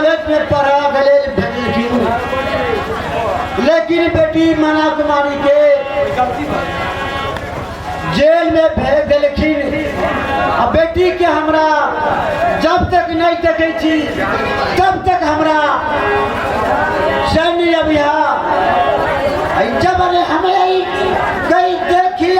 College में पढ़ा गए भेजलखिन, लेकिन बेटी मना कुमारी के जेल में भेज देलखिन। आ बेटी के हमरा जब तक नहीं देखे छी तब तक हमरा सैन्य अभिया जब हमें कई देखी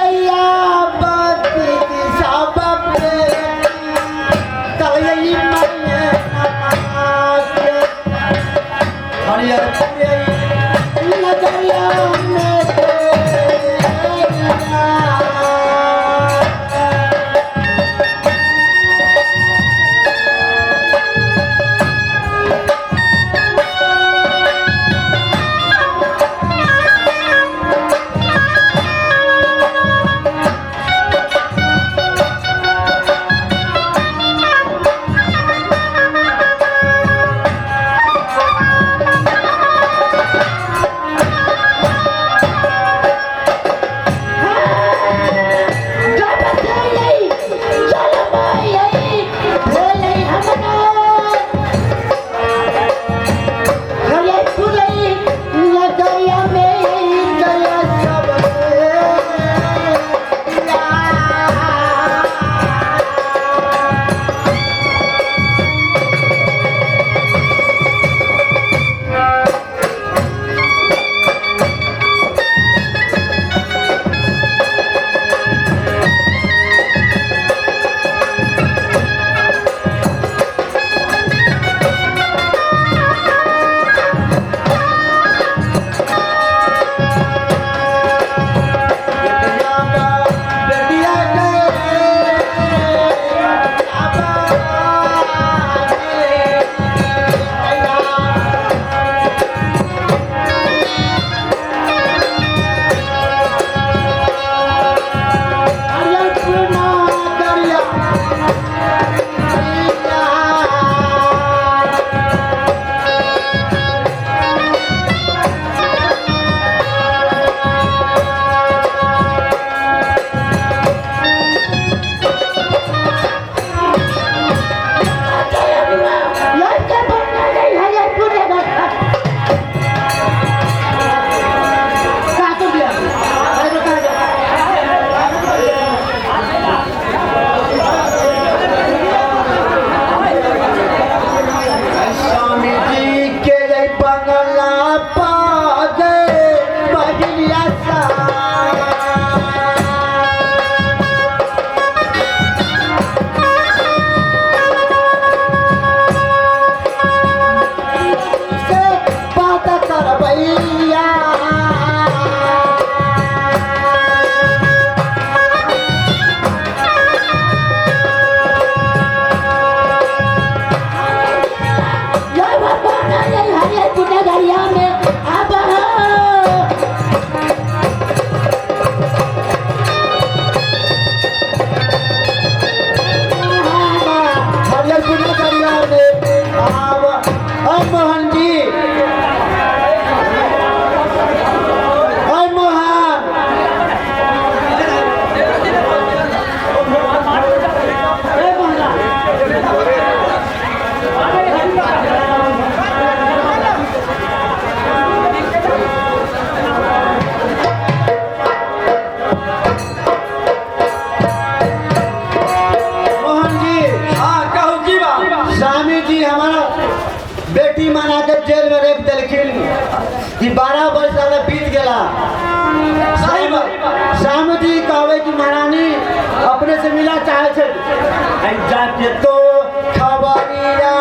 जेल में रख दिलखिन कि 12 वर्ष बीत गया। श्याम जी कहवे कि महारानी अपने से मिला चाहे जाके तो खबरिया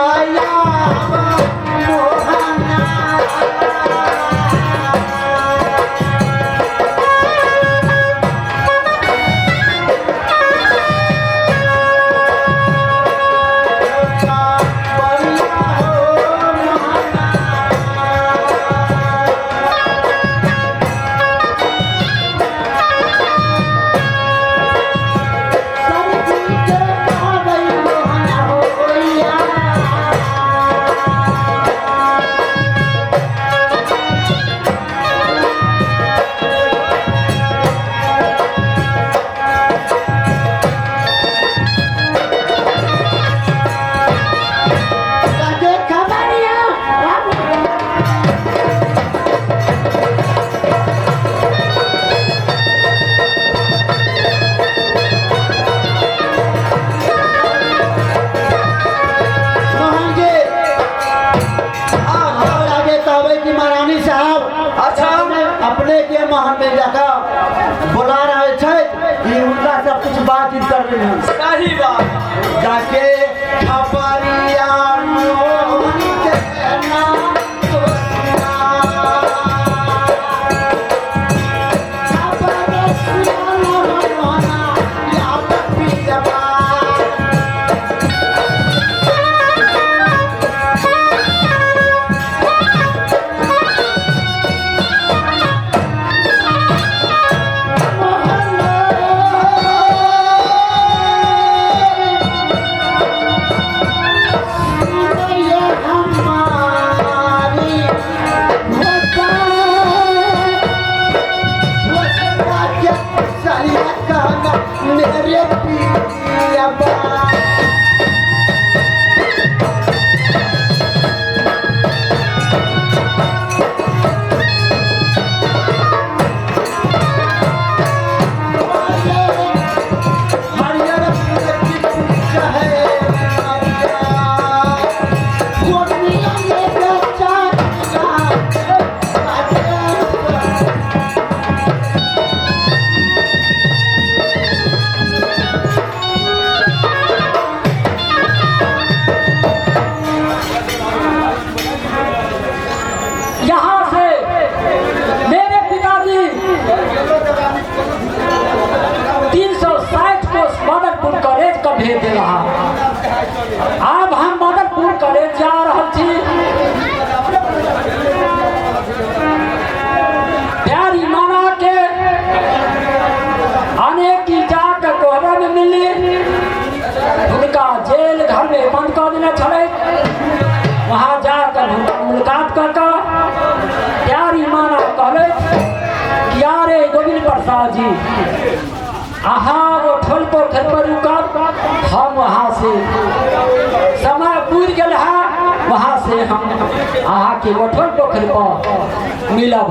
एक ये महल में जाकर बुला रहे थे कि उनका सब कुछ बातचीत कर रहे हैं। सही बात। जाके खबरिया मोहन के नाम को सुना। खबर सुना मोहना या पपी जबा। मेरे पिया बा। यहाँ से मेरे पिताजी 360 कोस मदनपुर कॉलेज का भेज दे रहा। अब हम मदनपुर कॉलेज जा रहा थी। प्यारी माना के अनेक की जाकर कोहरा में मिली। उनका जेल घर में बंद कर देना चले। वहाँ जाकर मुलाकात कर प्यारी माना कहले कि यारे गोविंद प्रसाद जी आहा वो ठोल पर घर पर रुका। हम वहाँ से समय पूर गए हैं। वहाँ से हम आहा के वो ठोल पोखर पर मिलब।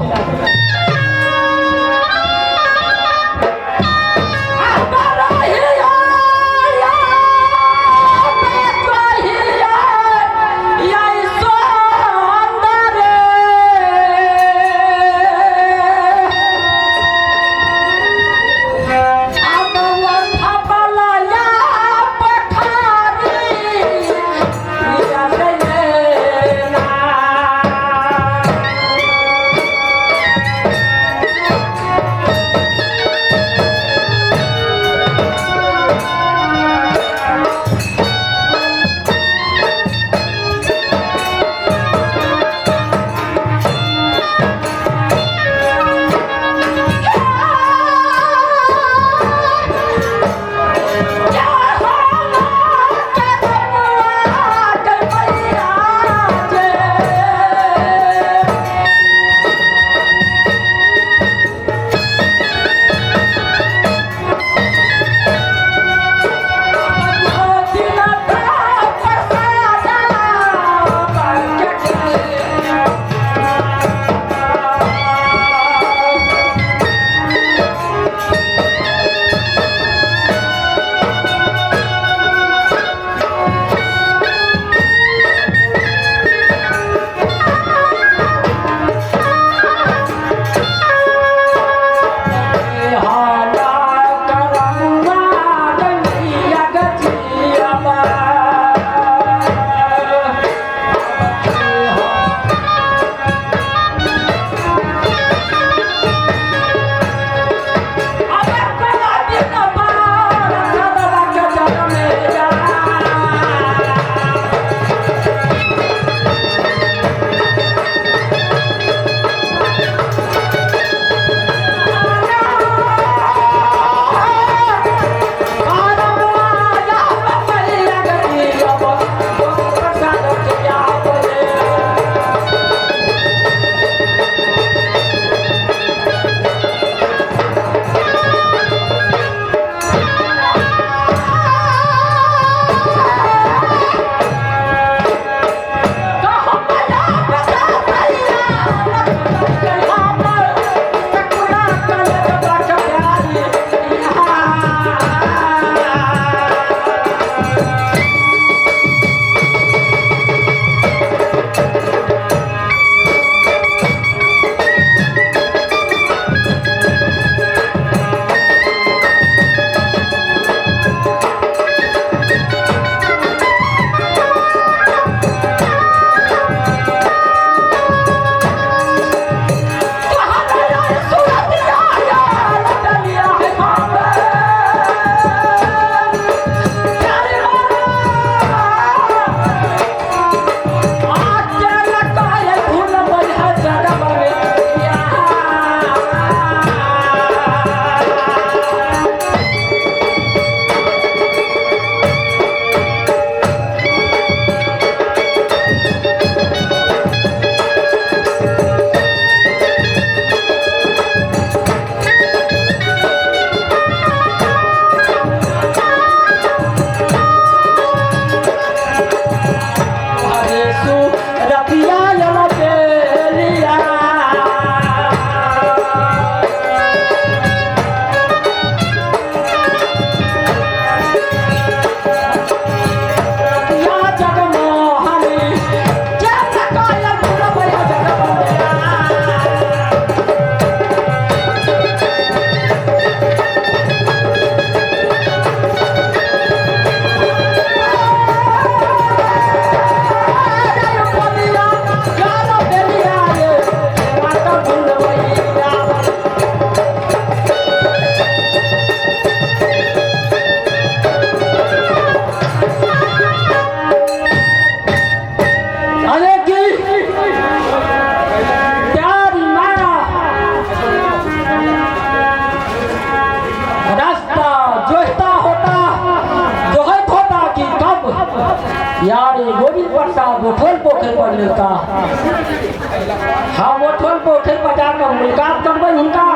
हम उठल पोखर बाजार में मुलाकात करबै हुनका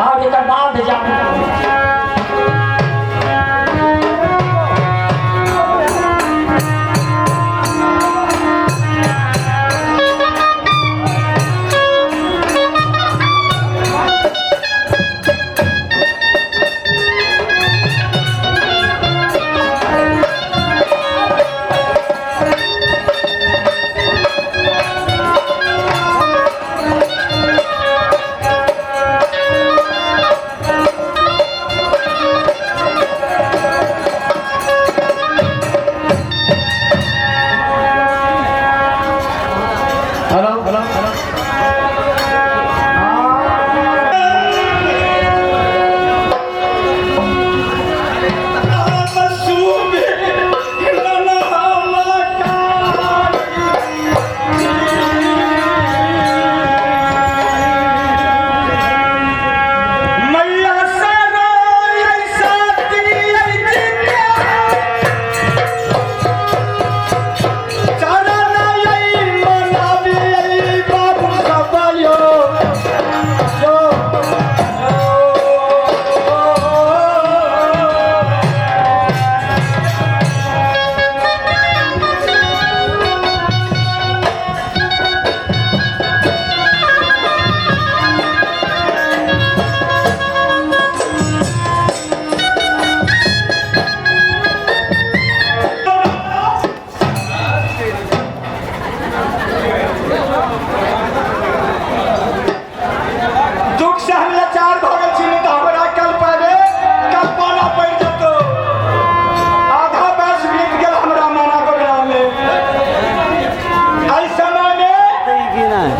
और एकर बाद जाब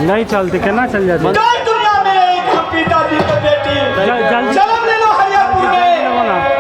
नहीं चलते केना चल जाते दुनिया में एक हम पिताजी को बेटी जल्दी जन्म ले लो हरियाणपुर में